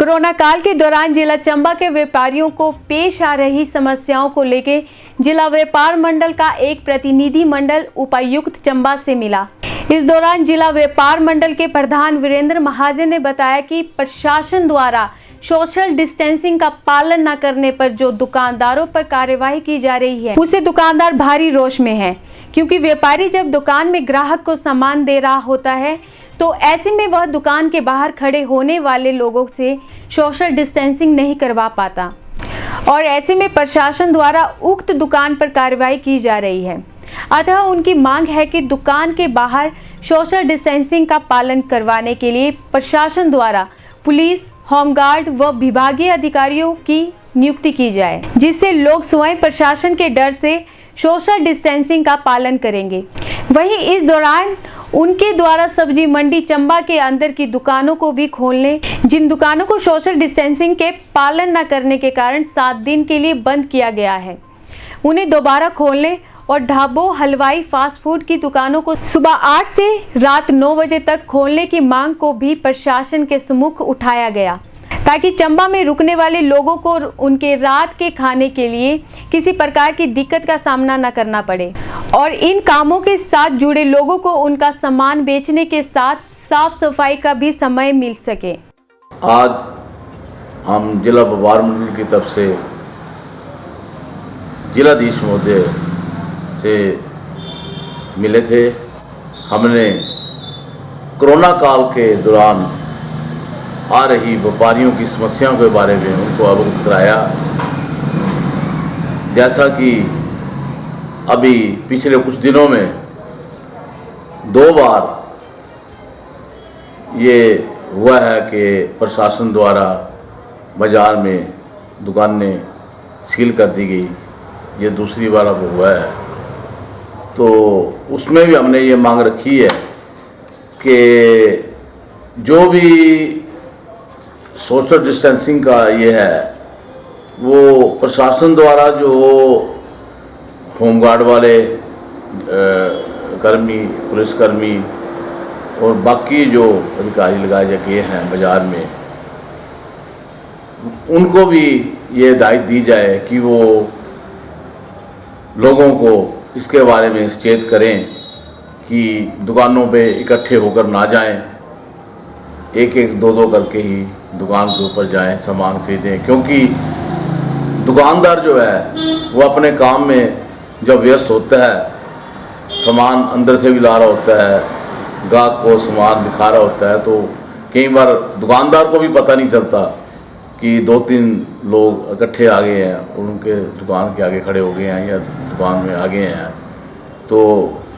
Corona काल के दौरान जिला चंबा के व्यापारियों को पेश आ रही समस्याओं को लेकर जिला व्यापार मंडल का एक प्रतिनिधि मंडल उपायुक्त चंबा से मिला। इस दौरान जिला व्यापार मंडल के प्रधान वीरेंद्र महाजन ने बताया कि प्रशासन द्वारा सोशल डिस्टेंसिंग का पालन न करने पर जो दुकानदारों पर कार्यवाही की जा रही है उससे दुकानदार भारी रोष में है, क्योंकि व्यापारी जब दुकान में ग्राहक को सामान दे रहा होता है तो ऐसे में वह दुकान के बाहर खड़े होने वाले लोगों से सोशल डिस्टेंसिंग नहीं करवा पाता और ऐसे में प्रशासन द्वारा उक्त दुकान पर कार्रवाई की जा रही है। अतः उनकी मांग है कि दुकान के बाहर सोशल डिस्टेंसिंग का पालन करवाने के लिए प्रशासन द्वारा पुलिस, होमगार्ड व विभागीय अधिकारियों की नियुक्ति की जाए, जिससे लोग स्वयं प्रशासन के डर से सोशल डिस्टेंसिंग का पालन करेंगे। वहीं इस दौरान उनके द्वारा सब्जी मंडी चंबा के अंदर की दुकानों को भी खोलने, जिन दुकानों को सोशल डिस्टेंसिंग के पालन न करने के कारण 7 दिन के लिए बंद किया गया है, उन्हें दोबारा खोलने और ढाबों, हलवाई, फास्ट फूड की दुकानों को सुबह 8 से रात 9 बजे तक खोलने की मांग को भी प्रशासन के सम्मुख उठाया गया, ताकि चंबा में रुकने वाले लोगों को उनके रात के खाने के लिए किसी प्रकार की दिक्कत का सामना न करना पड़े और इन कामों के साथ जुड़े लोगों को उनका सामान बेचने के साथ साफ सफाई का भी समय मिल सके। आज हम जिला व्यापार मंडल की तरफ से जिलाधीश महोदय से मिले थे। हमने कोरोना काल के दौरान आ रही व्यापारियों की समस्याओं के बारे में उनको अवगत कराया। जैसा कि अभी पिछले कुछ दिनों में 2 बार ये हुआ है कि प्रशासन द्वारा बाज़ार में दुकानें सील कर दी गई, ये दूसरी बार अब हुआ है। तो उसमें भी हमने ये मांग रखी है कि जो भी सोशल डिस्टेंसिंग का ये है वो प्रशासन द्वारा जो होमगार्ड वाले कर्मी, पुलिसकर्मी और बाकी जो अधिकारी लगाए गए हैं बाज़ार में, उनको भी ये हिदायत दी जाए कि वो लोगों को इसके बारे में सचेत करें कि दुकानों पे इकट्ठे होकर ना जाएं, एक एक दो करके ही दुकान के ऊपर जाएं, सामान खरीदें। क्योंकि दुकानदार जो है वो अपने काम में जब व्यस्त होता है, सामान अंदर से भी ला रहा होता है, ग्राहक को सामान दिखा रहा होता है, तो कई बार दुकानदार को भी पता नहीं चलता कि 2-3 लोग इकट्ठे आ गए हैं और उनके दुकान के आगे खड़े हो गए हैं या दुकान में आ गए हैं, तो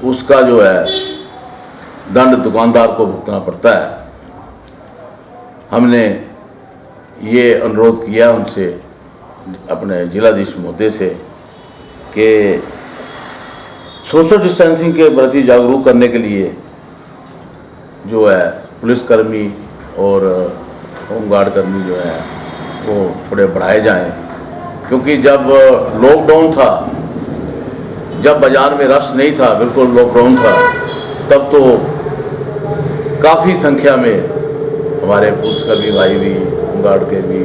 उसका जो है दंड दुकानदार को भुगतना पड़ता है। हमने ये अनुरोध किया उनसे, अपने जिलाधीश महोदय से, कि सोशल डिस्टेंसिंग के प्रति जागरूक करने के लिए जो है पुलिसकर्मी और होमगार्ड कर्मी जो है वो थोड़े बढ़ाए जाएं। क्योंकि जब लॉकडाउन था, जब बाज़ार में रश नहीं था, बिल्कुल लॉकडाउन था, तब तो काफ़ी संख्या में हमारे पुलिसकर्मी भाई भी, होमगार्ड के भी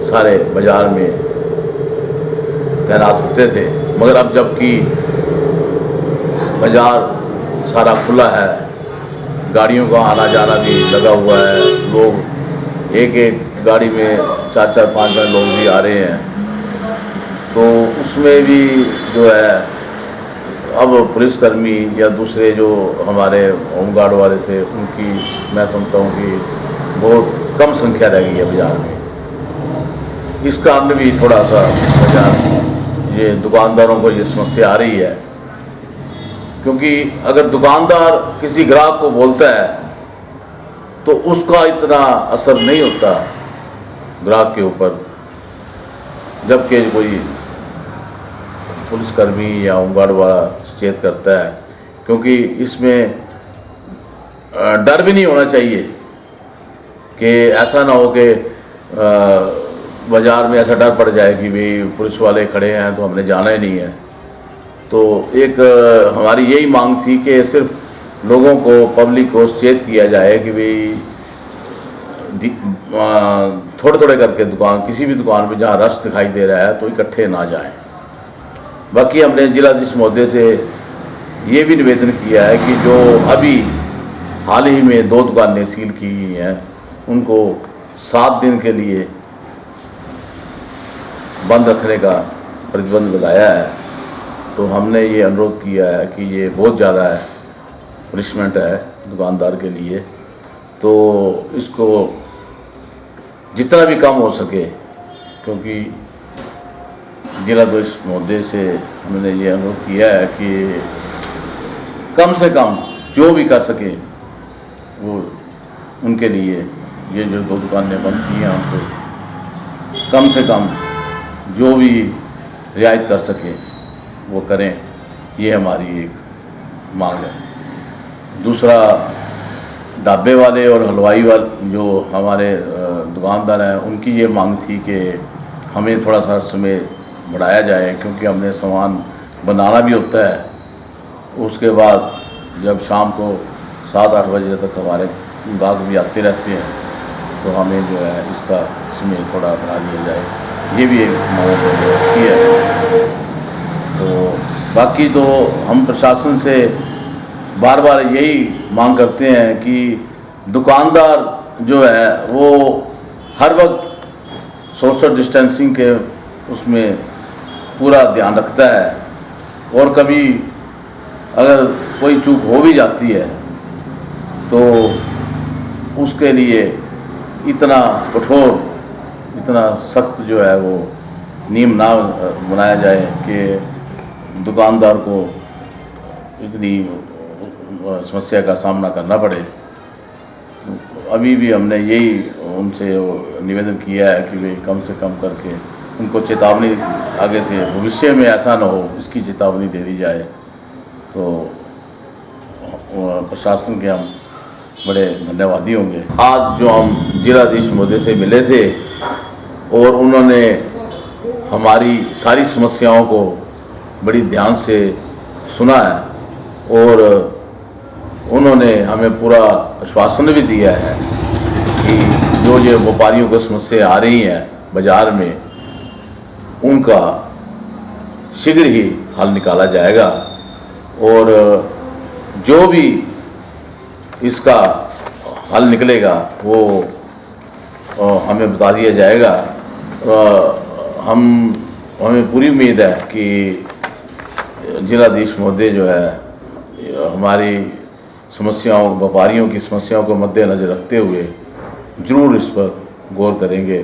सारे बाज़ार में तैनात होते थे। मगर अब जबकि बाज़ार सारा खुला है, गाड़ियों का आना जाना भी लगा हुआ है, लोग एक गाड़ी में 4-5 लोग भी आ रहे हैं, तो उसमें भी जो है अब पुलिसकर्मी या दूसरे जो हमारे होमगार्ड वाले थे उनकी मैं समझता हूँ कि बहुत कम संख्या रह गई है बाज़ार में। इस कारण भी थोड़ा सा बाज़ार ये दुकानदारों को ये समस्या आ रही है। क्योंकि अगर दुकानदार किसी ग्राहक को बोलता है तो उसका इतना असर नहीं होता ग्राहक के ऊपर, जबकि कोई पुलिसकर्मी या होमगार्ड वाला सचेत करता है। क्योंकि इसमें डर भी नहीं होना चाहिए कि ऐसा ना हो कि बाज़ार में ऐसा डर पड़ जाए कि भाई पुलिस वाले खड़े हैं तो हमने जाना ही नहीं है। तो एक हमारी यही मांग थी कि सिर्फ लोगों को, पब्लिक को सचेत किया जाए कि भाई थोड़े थोड़े करके दुकान, किसी भी दुकान पे जहाँ रश दिखाई दे रहा है तो इकट्ठे ना जाएं। बाकी हमने जिलाधीश महोदय से ये भी निवेदन किया है कि जो अभी हाल ही में 2 दुकानें सील की गई हैं उनको 7 दिन के लिए बंद रखने का प्रतिबंध लगाया है। तो हमने ये अनुरोध किया है कि ये बहुत ज़्यादा है, पनिशमेंट है दुकानदार के लिए, तो इसको जितना भी कम हो सके, क्योंकि जिलाधीश महोदय से हमने ये अनुरोध किया है कि कम से कम जो भी कर सके वो उनके लिए, ये जो 2 दुकानें बंद की हैं उनको कम से कम जो भी रियायत कर सके वो करें, ये हमारी एक मांग है। दूसरा, ढाबे वाले और हलवाई वाले जो हमारे दुकानदार हैं उनकी ये मांग थी कि हमें थोड़ा सा समय बढ़ाया जाए, क्योंकि हमने सामान बनाना भी होता है। उसके बाद जब शाम को 7-8 बजे तक हमारे ग्राहक भी आते रहते हैं तो हमें जो है इसका समय थोड़ा बढ़ा दिया जाए, ये भी एक मांग रखी है। तो बाकी तो हम प्रशासन से बार बार यही मांग करते हैं कि दुकानदार जो है वो हर वक्त सोशल डिस्टेंसिंग के उसमें पूरा ध्यान रखता है, और कभी अगर कोई चूक हो भी जाती है तो उसके लिए इतना कठोर, इतना सख्त जो है वो नियम ना बनाया जाए कि दुकानदार को इतनी समस्या का सामना करना पड़े। अभी भी हमने यही उनसे निवेदन किया है कि वे कम से कम करके उनको चेतावनी, आगे से भविष्य में ऐसा ना हो इसकी चेतावनी दे दी जाए। तो प्रशासन के हम बड़े धन्यवादी होंगे। आज जो हम जिलाधीश महोदय से मिले थे और उन्होंने हमारी सारी समस्याओं को बड़ी ध्यान से सुना है और उन्होंने हमें पूरा आश्वासन भी दिया है कि जो ये व्यापारियों को समस्या आ रही हैं बाज़ार में उनका शीघ्र ही हल निकाला जाएगा, और जो भी इसका हल निकलेगा वो हमें बता दिया जाएगा। हमें पूरी उम्मीद है कि जिलाधीश महोदय जो है हमारी समस्याओं, व्यापारियों की समस्याओं को मद्देनज़र रखते हुए ज़रूर इस पर गौर करेंगे।